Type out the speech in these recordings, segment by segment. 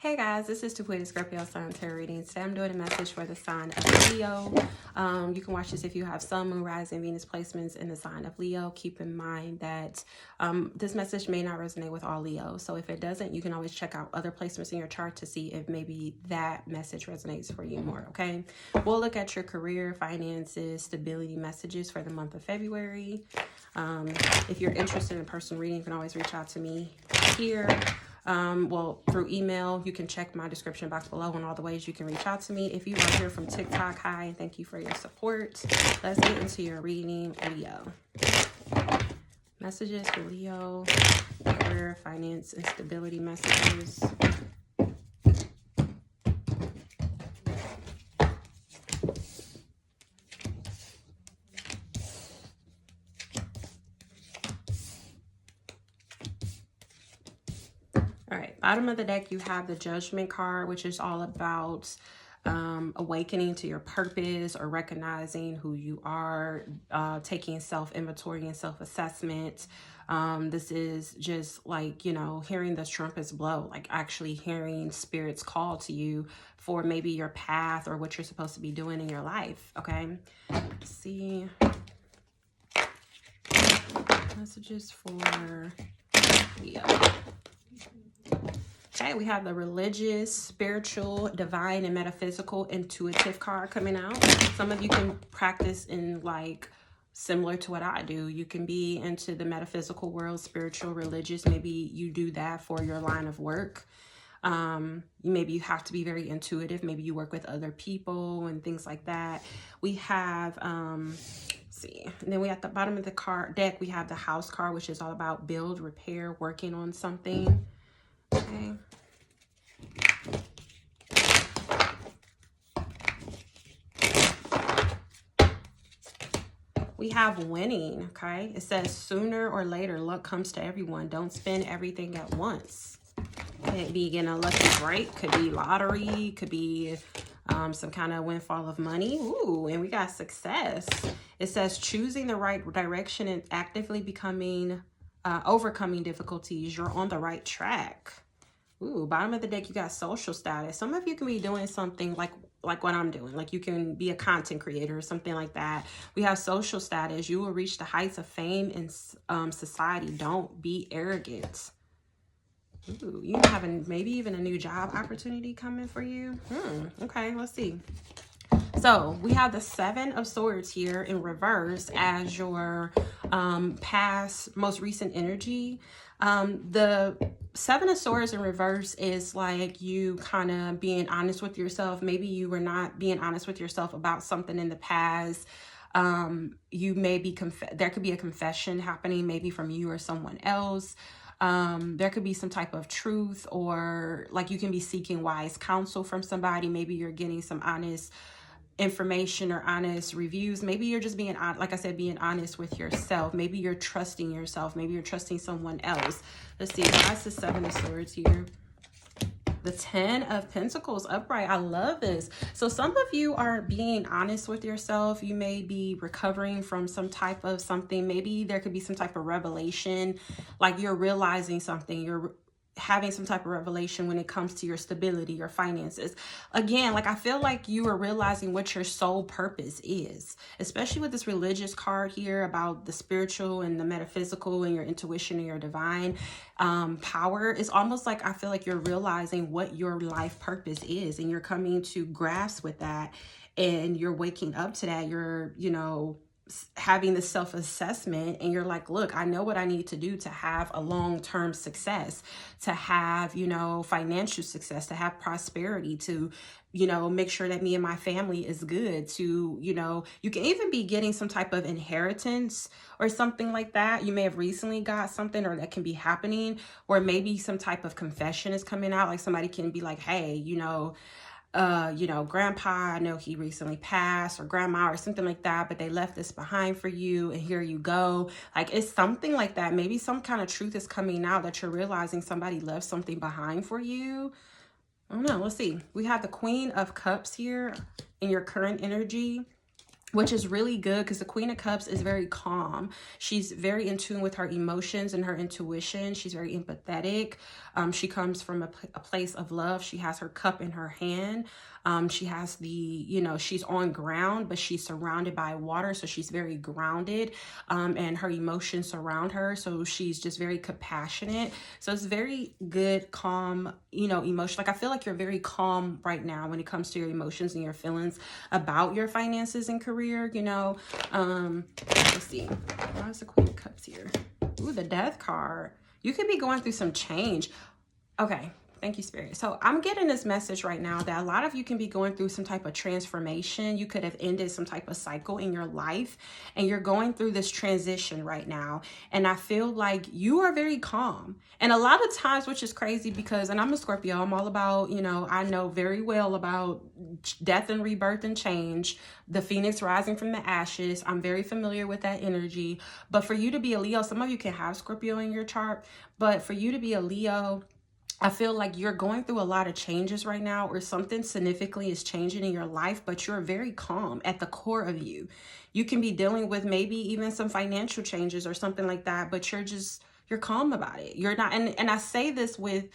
Hey guys, this is Taquita Scorpio Sun Tarot reading. Today I'm doing a message for the sign of Leo. You can watch this if you have Sun, Moon, Rising, Venus placements in the sign of Leo. Keep in mind that this message may not resonate with all Leos. So if it doesn't, you can always check out other placements in your chart to see if maybe that message resonates for you more, okay? We'll look at your career, finances, stability messages for the month of February. If you're interested in a personal reading, you can always reach out to me here. Well, through email. You can check my description box below on all the ways you can reach out to me. If you are here from TikTok, hi, and thank you for your support. Let's get into your reading, Leo. Messages for Leo, career, finance, and stability messages. All right, bottom of the deck, you have the Judgment card, which is all about awakening to your purpose or recognizing who you are, taking self-inventory and self-assessment. This is just like, you know, hearing the trumpets blow, like actually hearing spirits call to you for maybe your path or what you're supposed to be doing in your life, okay? Let's see. Messages for Leo. Okay, we have the religious, spiritual, divine, and metaphysical intuitive card coming out. Some of you can practice in like similar to what I do. You can be into the metaphysical world, spiritual, religious. Maybe you do that for your line of work. Maybe you have to be very intuitive. Maybe you work with other people and things like that. We have, let's see, and then we at the bottom of the card deck, we have the house card, which is all about build, repair, working on something. Okay. We have winning, okay? It says sooner or later, luck comes to everyone. Don't spend everything at once. Could be getting a lucky break, could be lottery, could be some kind of windfall of money. Ooh, and we got success. It says choosing the right direction and actively becoming, overcoming difficulties. You're on the right track. Ooh, bottom of the deck, you got social status. Some of you can be doing something like what I'm doing. Like you can be a content creator or something like that. We have social status. You will reach the heights of fame in society. Don't be arrogant. Ooh, you have maybe even a new job opportunity coming for you. Okay, let's see. So we have the Seven of Swords here in reverse as your past, most recent energy. The Seven of Swords in reverse is like you kind of being honest with yourself. Maybe you were not being honest with yourself about something in the past. You may be, there could be a confession happening maybe from you or someone else. There could be some type of truth, or like you can be seeking wise counsel from somebody. Maybe you're getting some honest information or honest reviews. Maybe you're just being, like I said, being honest with yourself. Maybe you're trusting yourself. Maybe you're trusting someone else. Let's see, that's the Seven of Swords here. The Ten of Pentacles upright. I love this. So some of you are being honest with yourself. You may be recovering from some type of something. Maybe there could be some type of revelation, like you're realizing something. You're having some type of revelation when it comes to your stability, your finances. Again, like I feel like you are realizing what your soul purpose is, especially with this religious card here about the spiritual and the metaphysical and your intuition and your divine power. It's almost like I feel like you're realizing what your life purpose is, and you're coming to grasp with that, and you're waking up to that. You're, you know, having the self-assessment, and you're like, look, I know what I need to do to have a long-term success, to have, you know, financial success, to have prosperity, to, you know, make sure that me and my family is good, to, you know, you can even be getting some type of inheritance or something like that. You may have recently got something, or that can be happening, or maybe some type of confession is coming out. Like somebody can be like, hey, you know, grandpa, I know he recently passed, or grandma or something like that, but they left this behind for you, and here you go. Like it's something like that. Maybe some kind of truth is coming out that you're realizing somebody left something behind for you. I don't know. Let's see. We have the Queen of Cups here in your current energy. which is really good because the Queen of Cups is very calm. She's very in tune with her emotions and her intuition. She's very empathetic. She comes from a place of love. She has her cup in her hand. She has the, you know, she's on ground, but she's surrounded by water. So she's very grounded, and her emotions surround her. So she's just very compassionate. So it's very good, calm, you know, emotion. Like I feel like you're very calm right now when it comes to your emotions and your feelings about your finances and career, you know. Let's see. Why is the Queen of Cups here? Ooh, the Death card. You could be going through some change. Okay. Thank you, Spirit. So I'm getting this message right now that a lot of you can be going through some type of transformation. You could have ended some type of cycle in your life, and you're going through this transition right now. And I feel like you are very calm. And a lot of times, which is crazy because, and I'm a Scorpio, I'm all about, you know, I know very well about death and rebirth and change, the phoenix rising from the ashes. I'm very familiar with that energy. But for you to be a Leo, some of you can have Scorpio in your chart, but for you to be a Leo, I feel like you're going through a lot of changes right now, or something significantly is changing in your life, but you're very calm at the core of you. You can be dealing with maybe even some financial changes or something like that, but you're calm about it. You're not, and I say this with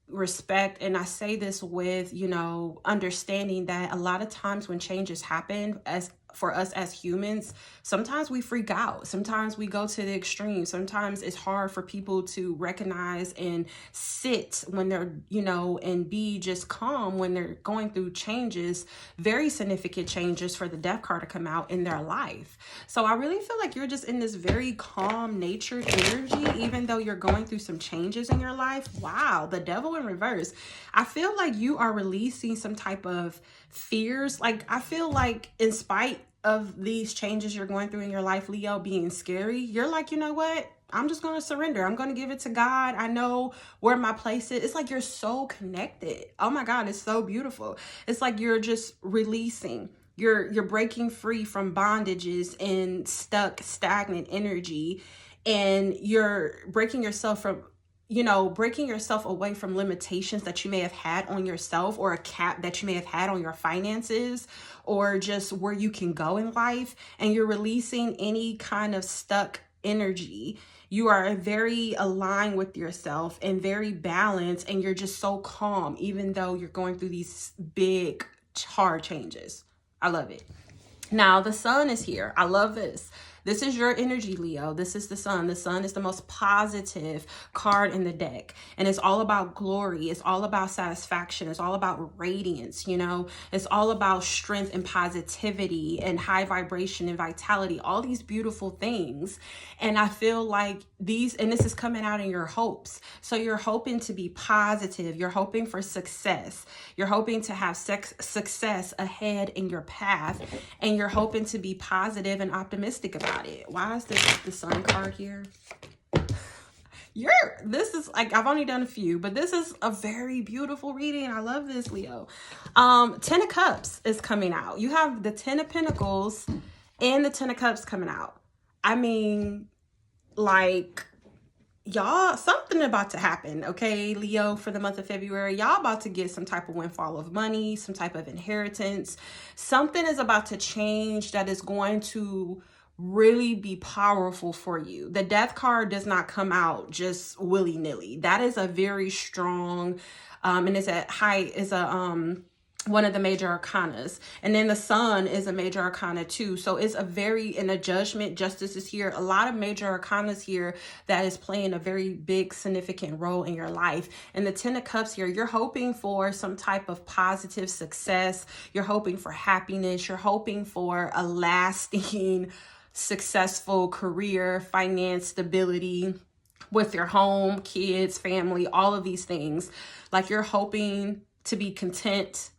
respect, and I say this with, you know, understanding that a lot of times when changes happen, as for us as humans, sometimes we freak out. Sometimes we go to the extreme. Sometimes it's hard for people to recognize and sit when they're, you know, and be just calm when they're going through changes, very significant changes for the Death card to come out in their life. So I really feel like you're just in this very calm natured energy, even though you're going through some changes in your life. Wow, the Devil in reverse. I feel like you are releasing some type of fears. Like I feel like in spite of these changes you're going through in your life, Leo, being scary, you're like, you know what? I'm just going to surrender. I'm going to give it to God. I know where my place is. It's like you're so connected. Oh my God, it's so beautiful. It's like you're just releasing. You're breaking free from bondages and stuck, stagnant energy. And you're breaking yourself from, you know, breaking yourself away from limitations that you may have had on yourself, or a cap that you may have had on your finances, or just where you can go in life. And you're releasing any kind of stuck energy. You are very aligned with yourself and very balanced, and you're just so calm, even though you're going through these big, hard changes. I love it. Now the Sun is here. I love this. This is your energy, Leo. This is the Sun. The Sun is the most positive card in the deck. And it's all about glory. It's all about satisfaction. It's all about radiance, you know. It's all about strength and positivity and high vibration and vitality. All these beautiful things. And I feel like this is coming out in your hopes. So you're hoping to be positive. You're hoping for success. You're hoping to have success ahead in your path. And you're hoping to be positive and optimistic about it. Why is this the Sun card here? This is like, I've only done a few, but this is a very beautiful reading. I love this, Leo. 10 of Cups is coming out. You have the 10 of Pentacles and the 10 of Cups coming out. I mean, like, y'all, something about to happen, okay, Leo, for the month of February. Y'all about to get some type of windfall of money, some type of inheritance. Something is about to change that is going to really be powerful for you. The Death card does not come out just willy-nilly. That is a very strong, and it's one of the major arcanas. And then the Sun is a major arcana too. So it's in a Judgment, Justice is here. A lot of major arcanas here that is playing a very big, significant role in your life. And the 10 of Cups here, you're hoping for some type of positive success. You're hoping for happiness. You're hoping for a lasting, successful career, finance, stability with your home, kids, family, all of these things. Like you're hoping to be content.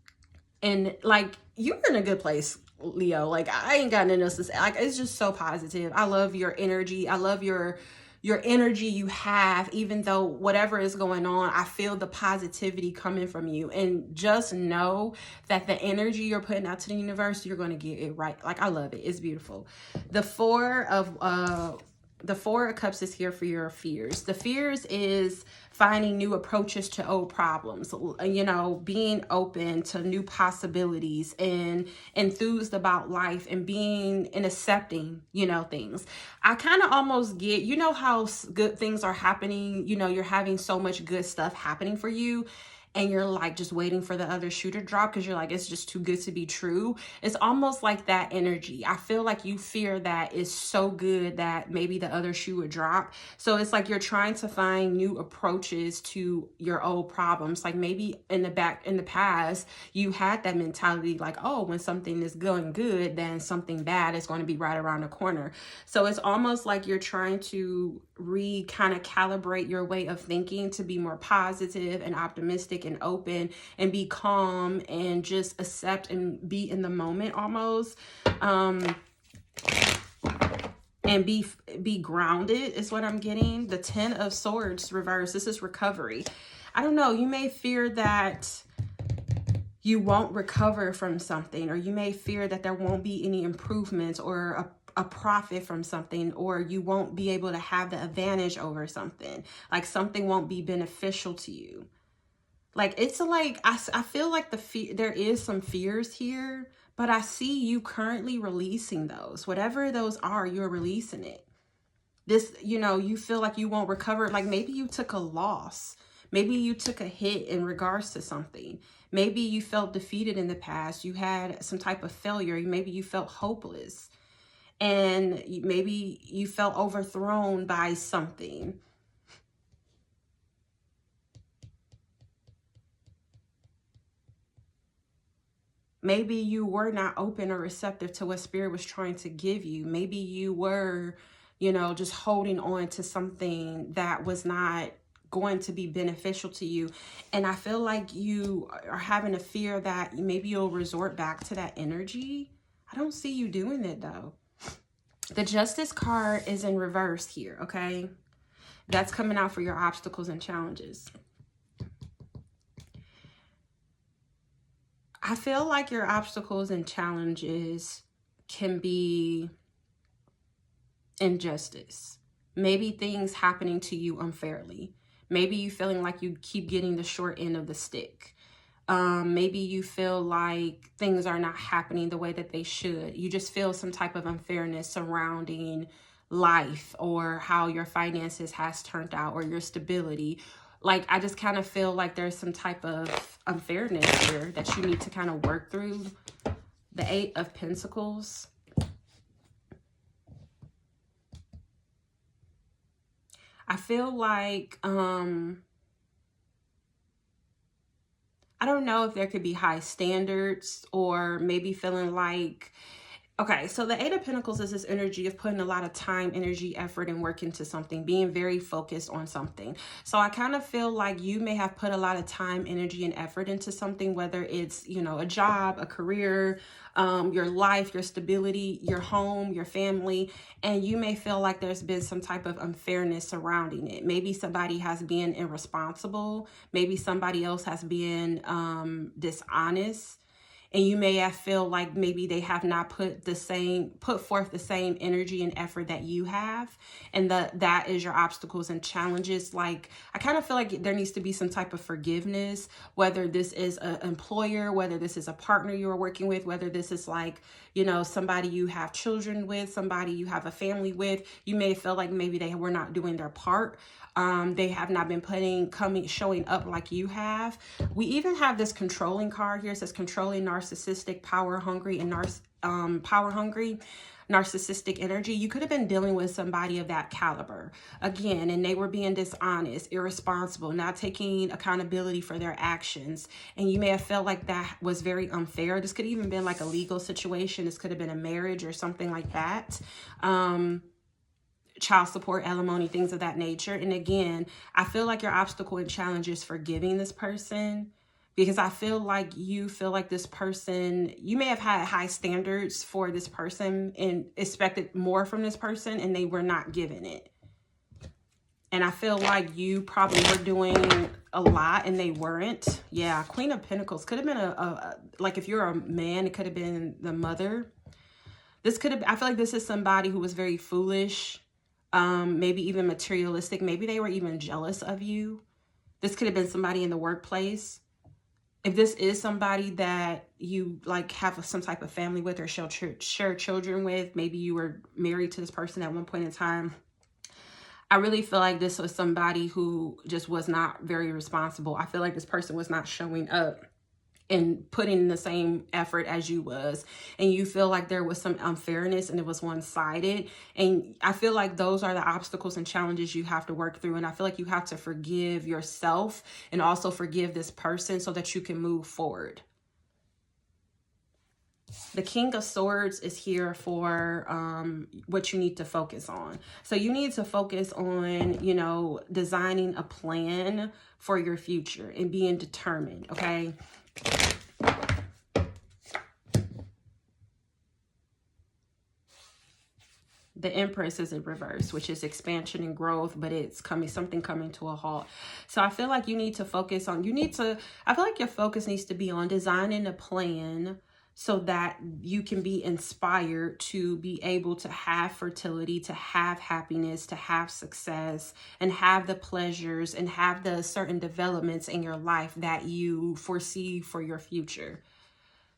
And like, you're in a good place, Leo. Like, I ain't got nothing else to say. Like, it's just so positive. I love your energy. I love your energy you have, even though whatever is going on, I feel the positivity coming from you. And just know that the energy you're putting out to the universe, you're going to get it right. Like, I love it. It's beautiful. The 4 of The Four of Cups is here for your fears. The fears is finding new approaches to old problems, you know, being open to new possibilities and enthused about life and being and accepting, you know, things. I kind of almost get, you know, how good things are happening, you know, you're having so much good stuff happening for you, and you're like just waiting for the other shoe to drop because you're like, it's just too good to be true. It's almost like that energy. I feel like you fear that it's so good that maybe the other shoe would drop. So it's like you're trying to find new approaches to your old problems. Like maybe in the past, you had that mentality like, oh, when something is going good, then something bad is going to be right around the corner. So it's almost like you're trying to kind of calibrate your way of thinking to be more positive and optimistic and open and be calm and just accept and be in the moment almost, and be grounded is what I'm getting. The 10 of Swords reverse, this is recovery. I don't know, you may fear that you won't recover from something, or you may fear that there won't be any improvements or a profit from something, or you won't be able to have the advantage over something, like something won't be beneficial to you. Like it's like I feel like there is some fears here, but I see you currently releasing those. Whatever those are, you're releasing it. This, you know, you feel like you won't recover. Like maybe you took a loss. Maybe you took a hit in regards to something. Maybe you felt defeated in the past. You had some type of failure. Maybe you felt hopeless. And maybe you felt overthrown by something. Maybe you were not open or receptive to what Spirit was trying to give you. Maybe you were, you know, just holding on to something that was not going to be beneficial to you. And I feel like you are having a fear that maybe you'll resort back to that energy. I don't see you doing it though. The Justice card is in reverse here, okay? That's coming out for your obstacles and challenges. I feel like your obstacles and challenges can be injustice. Maybe things happening to you unfairly. Maybe you feeling like you keep getting the short end of the stick. Maybe you feel like things are not happening the way that they should. You just feel some type of unfairness surrounding life or how your finances has turned out or your stability. Like, I just kind of feel like there's some type of unfairness here that you need to kind of work through. The 8 of Pentacles. I feel like, I don't know if there could be high standards or maybe feeling like, okay, so the 8 of Pentacles is this energy of putting a lot of time, energy, effort, and work into something, being very focused on something. So I kind of feel like you may have put a lot of time, energy, and effort into something, whether it's, you know, a job, a career, your life, your stability, your home, your family, and you may feel like there's been some type of unfairness surrounding it. Maybe somebody has been irresponsible. Maybe somebody else has been dishonest. And you may have feel like maybe they have not put forth the same energy and effort that you have. And that is your obstacles and challenges. Like, I kind of feel like there needs to be some type of forgiveness, whether this is an employer, whether this is a partner you are working with, whether this is like, you know, somebody you have children with, somebody you have a family with. You may feel like maybe they were not doing their part. They have not been showing up like you have. We even have this controlling card here. It says controlling, narcissistic, power hungry, and narcissistic energy. You could have been dealing with somebody of that caliber again, and they were being dishonest, irresponsible, not taking accountability for their actions. And you may have felt like that was very unfair. This could even been like a legal situation. This could have been a marriage or something like that. Child support, alimony, things of that nature. And again, I feel like your obstacle and challenge is forgiving this person, because I feel like you feel like this person, you may have had high standards for this person and expected more from this person, and they were not given it. And I feel like you probably were doing a lot and they weren't. Yeah, Queen of Pentacles could have been like if you're a man, it could have been the mother. This could have, I feel like this is somebody who was very foolish. maybe even materialistic. Maybe they were even jealous of you. This could have been somebody in the workplace. If this is somebody that you like have some type of family with or share children with, maybe you were married to this person at one point in time. I really feel like this was somebody who just was not very responsible. I feel like this person was not showing up and putting in the same effort as you was, and you feel like there was some unfairness and it was one-sided. And I feel like those are the obstacles and challenges you have to work through. And I feel like you have to forgive yourself and also forgive this person so that you can move forward. The King of Swords is here for what you need to focus on. So you need to focus on, you know, designing a plan for your future and being determined, okay? The Empress is in reverse, which is expansion and growth, but it's something coming to a halt. So I feel like you need to focus on, I feel like your focus needs to be on designing a plan so that you can be inspired to be able to have fertility, to have happiness, to have success, and have the pleasures and have the certain developments in your life that you foresee for your future.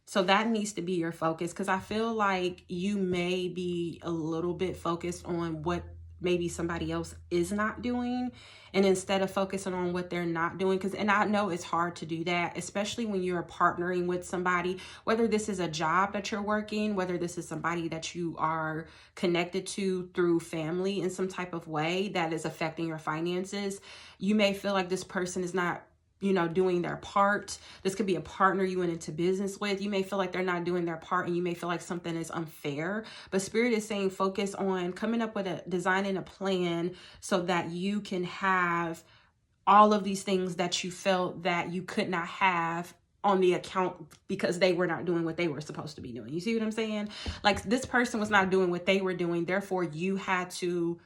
So that needs to be your focus, because I feel like you may be a little bit focused on what maybe somebody else is not doing, and instead of focusing on what they're not doing, and I know it's hard to do that, especially when you're partnering with somebody, whether this is a job that you're working, whether this is somebody that you are connected to through family in some type of way that is affecting your finances. You may feel like this person is not, you know, doing their part. This could be a partner you went into business with. You may feel like they're not doing their part, and you may feel like something is unfair. But Spirit is saying focus on coming up with designing a plan so that you can have all of these things that you felt that you could not have on the account because they were not doing what they were supposed to be doing. You see what I'm saying? Like, this person was not doing what they were doing. Therefore, you had to,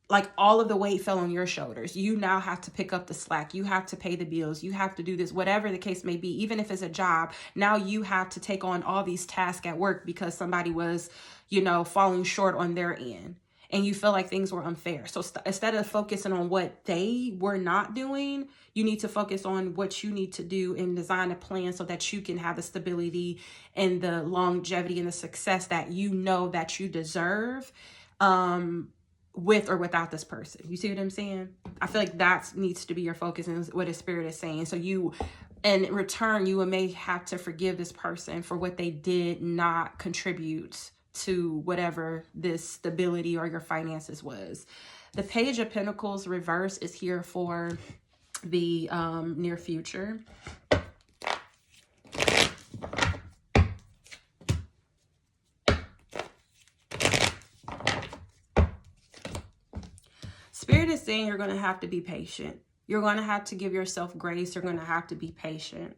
like, all of the weight fell on your shoulders. You now have to pick up the slack. You have to pay the bills. You have to do this, whatever the case may be. Even if it's a job, now you have to take on all these tasks at work because somebody was, you know, falling short on their end. And you feel like things were unfair. So instead of focusing on what they were not doing, you need to focus on what you need to do and design a plan so that you can have the stability and the longevity and the success that you know that you deserve. With or without this person. You see what I'm saying? I feel like that needs to be your focus and what the Spirit is saying. So you, in return, you may have to forgive this person for what they did not contribute to whatever this stability or your finances was. The Page of Pentacles reverse is here for the near future. Spirit is saying you're going to have to be patient. You're going to have to give yourself grace. You're going to have to be patient.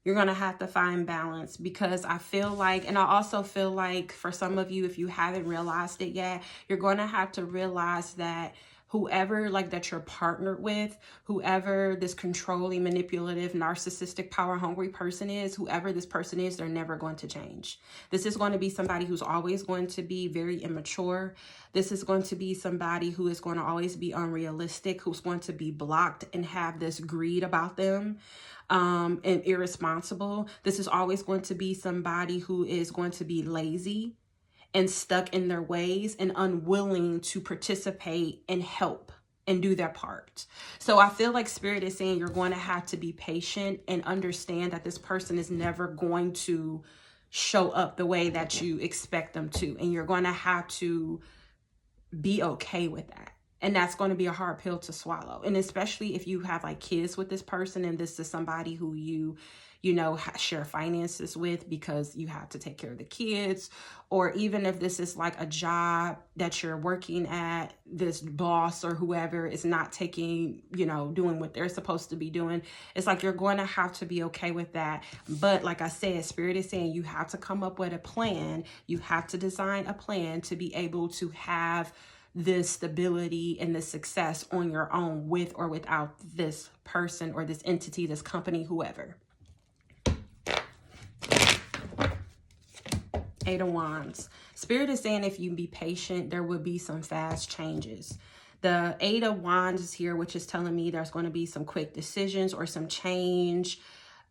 You're going to have to find balance, because I feel like, and I also feel like for some of you, if you haven't realized it yet, you're going to have to realize that whoever like that you're partnered with, whoever this controlling, manipulative, narcissistic, power hungry person is, whoever this person is, they're never going to change. This is going to be somebody who's always going to be very immature. This is going to be somebody who is going to always be unrealistic, who's going to be blocked and have this greed about them. And irresponsible. This is always going to be somebody who is going to be lazy and stuck in their ways and unwilling to participate and help and do their part. So I feel like Spirit is saying you're going to have to be patient and understand that this person is never going to show up the way that you expect them to. And you're going to have to be okay with that. And that's going to be a hard pill to swallow. And especially if you have like kids with this person and this is somebody who you know, share finances with because you have to take care of the kids. Or even if this is like a job that you're working at, this boss or whoever is not taking, you know, doing what they're supposed to be doing. It's like you're going to have to be okay with that. But like I said, Spirit is saying you have to come up with a plan. You have to design a plan to be able to have this stability and the success on your own with or without this person or this entity, this company, whoever. Eight of Wands. Spirit is saying if you be patient, there will be some fast changes. The Eight of Wands is here, which is telling me there's going to be some quick decisions or some change.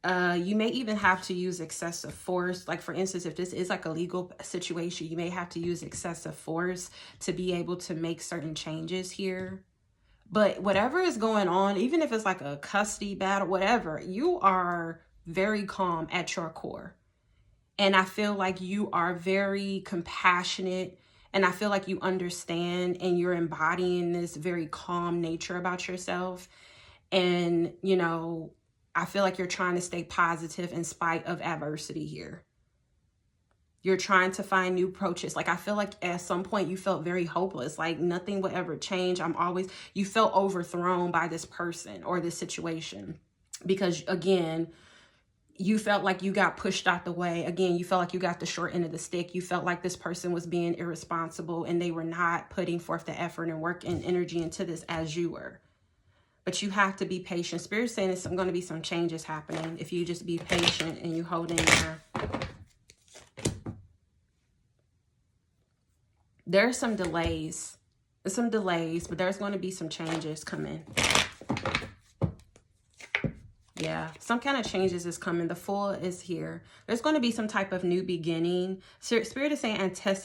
You may even have to use excessive force. Like, for instance, if this is like a legal situation, you may have to use excessive force to be able to make certain changes here. But whatever is going on, even if it's like a custody battle, whatever, you are very calm at your core. And I feel like you are very compassionate, and I feel like you understand, and you're embodying this very calm nature about yourself. And, you know, I feel like you're trying to stay positive in spite of adversity here. You're trying to find new approaches. Like, I feel like at some point you felt very hopeless. Like nothing would ever change. You felt overthrown by this person or this situation. Because again, you felt like you got pushed out the way. Again, you felt like you got the short end of the stick. You felt like this person was being irresponsible and they were not putting forth the effort and work and energy into this as you were. But you have to be patient. Spirit's saying there's going to be some changes happening if you just be patient and you hold in there. There's some delays. There's some delays, but there's going to be some changes coming. Yeah, some kind of changes is coming. The Fool is here. There's going to be some type of new beginning. Spirit is saying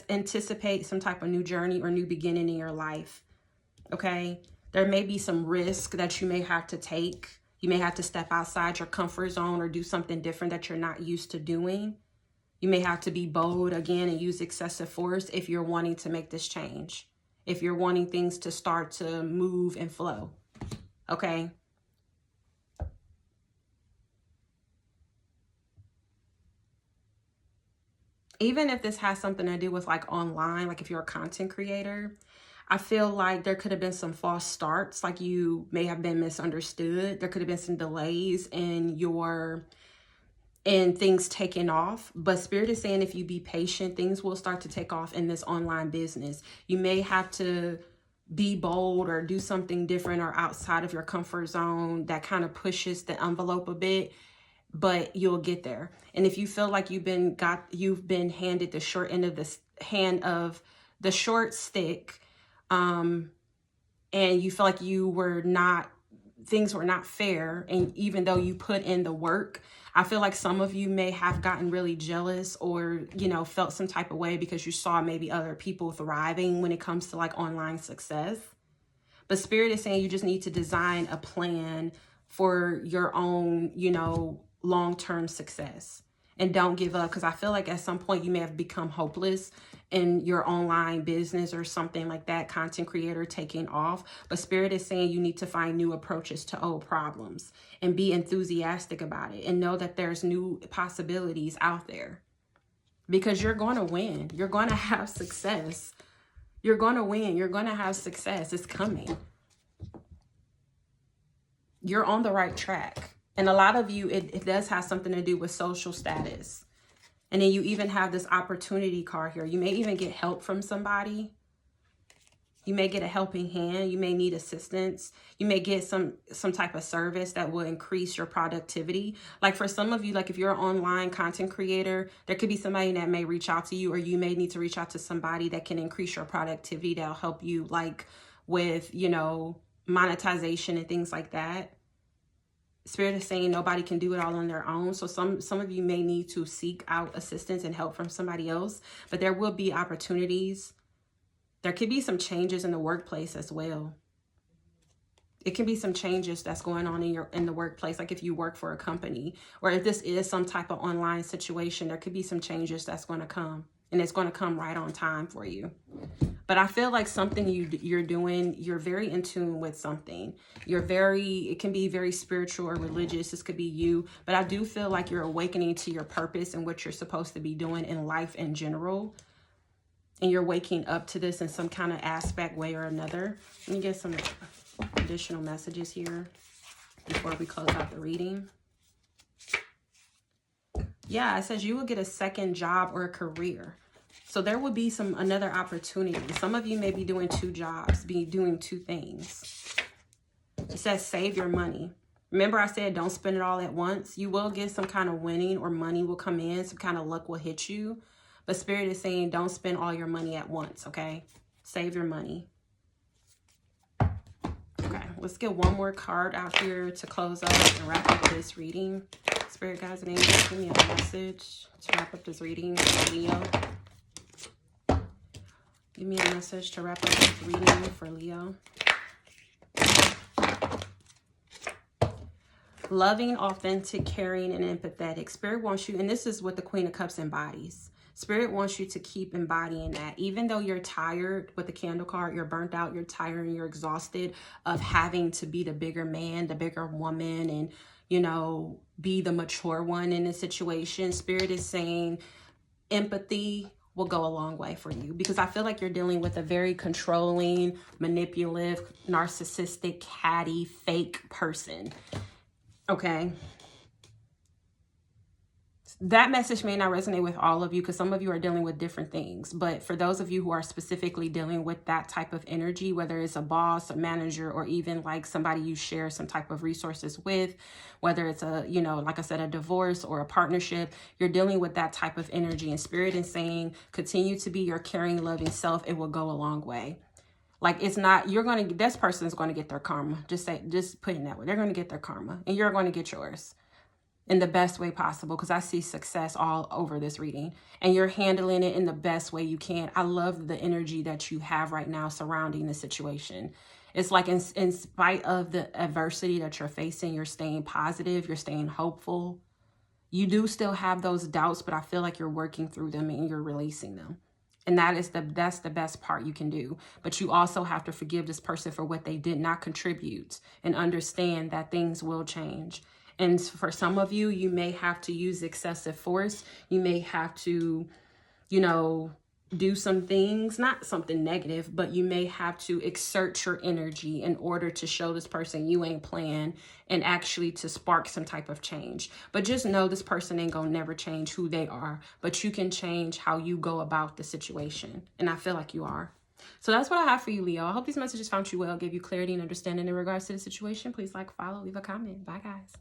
anticipate some type of new journey or new beginning in your life. Okay? There may be some risk that you may have to take. You may have to step outside your comfort zone or do something different that you're not used to doing. You may have to be bold again and use excessive force if you're wanting to make this change. If you're wanting things to start to move and flow. Okay? Even if this has something to do with like online, like if you're a content creator, I feel like there could have been some false starts. Like you may have been misunderstood. There could have been some delays in things taking off. But Spirit is saying if you be patient, things will start to take off in this online business. You may have to be bold or do something different or outside of your comfort zone that kind of pushes the envelope a bit, but you'll get there. And if you feel like you've been handed the short end of the short stick, and you feel like things were not fair, and even though you put in the work, I feel like some of you may have gotten really jealous or, you know, felt some type of way because you saw maybe other people thriving when it comes to like online success. But Spirit is saying you just need to design a plan for your own, you know, long-term success. And don't give up, because I feel like at some point you may have become hopeless in your online business or something like that, content creator taking off. But Spirit is saying you need to find new approaches to old problems and be enthusiastic about it and know that there's new possibilities out there, because you're going to win. You're going to have success. You're going to win. You're going to have success. It's coming. You're on the right track. And a lot of you, it does have something to do with social status. And then you even have this opportunity card here. You may even get help from somebody. You may get a helping hand. You may need assistance. You may get some type of service that will increase your productivity. Like for some of you, like if you're an online content creator, there could be somebody that may reach out to you, or you may need to reach out to somebody that can increase your productivity, that'll help you like with, you know, monetization and things like that. Spirit is saying nobody can do it all on their own. So some of you may need to seek out assistance and help from somebody else, but there will be opportunities. There could be some changes in the workplace as well. It can be some changes that's going on in the workplace. Like if you work for a company, or if this is some type of online situation, there could be some changes that's going to come, and it's going to come right on time for you. But I feel like something you're doing, you're very in tune with something. It can be very spiritual or religious. This could be you. But I do feel like you're awakening to your purpose and what you're supposed to be doing in life in general. And you're waking up to this in some kind of aspect, way or another. Let me get some additional messages here before we close out the reading. Yeah, it says you will get a second job or a career. So there will be another opportunity. Some of you may be doing 2 jobs, be doing 2 things. It says save your money. Remember I said don't spend it all at once. You will get some kind of winning, or money will come in. Some kind of luck will hit you. But Spirit is saying don't spend all your money at once, okay? Save your money. Okay, let's get one more card out here to close up and wrap up this reading. Spirit guides and angels, give me a message to wrap up this reading for Leo. Give me a message to wrap up this reading for Leo. Loving, authentic, caring, and empathetic. Spirit wants you, and this is what the Queen of Cups embodies. Spirit wants you to keep embodying that. Even though you're tired with the Candle card, you're burnt out, you're tired, and you're exhausted of having to be the bigger man, the bigger woman, and, you know, be the mature one in a situation. Spirit is saying empathy will go a long way for you, because I feel like you're dealing with a very controlling, manipulative, narcissistic, catty, fake person. Okay. That message may not resonate with all of you, because some of you are dealing with different things. But for those of you who are specifically dealing with that type of energy, whether it's a boss, a manager, or even like somebody you share some type of resources with, whether it's a, you know, like I said, a divorce or a partnership, you're dealing with that type of energy. And Spirit is saying, continue to be your caring, loving self. It will go a long way. Like, it's not, you're going to, this person is going to get their karma. Just put it that way. They're going to get their karma, and you're going to get yours in the best way possible, because I see success all over this reading, and you're handling it in the best way you can. I love the energy that you have right now surrounding the situation. It's like in spite of the adversity that you're facing, you're staying positive, you're staying hopeful. You do still have those doubts, but I feel like you're working through them and you're releasing them. And that's the best part you can do. But you also have to forgive this person for what they did not contribute, and understand that things will change. And for some of you, you may have to use excessive force. You may have to, you know, do some things, not something negative, but you may have to exert your energy in order to show this person you ain't playing, and actually to spark some type of change. But just know this person ain't gonna never change who they are, but you can change how you go about the situation. And I feel like you are. So that's what I have for you, Leo. I hope these messages found you well, gave you clarity and understanding in regards to the situation. Please like, follow, leave a comment. Bye, guys.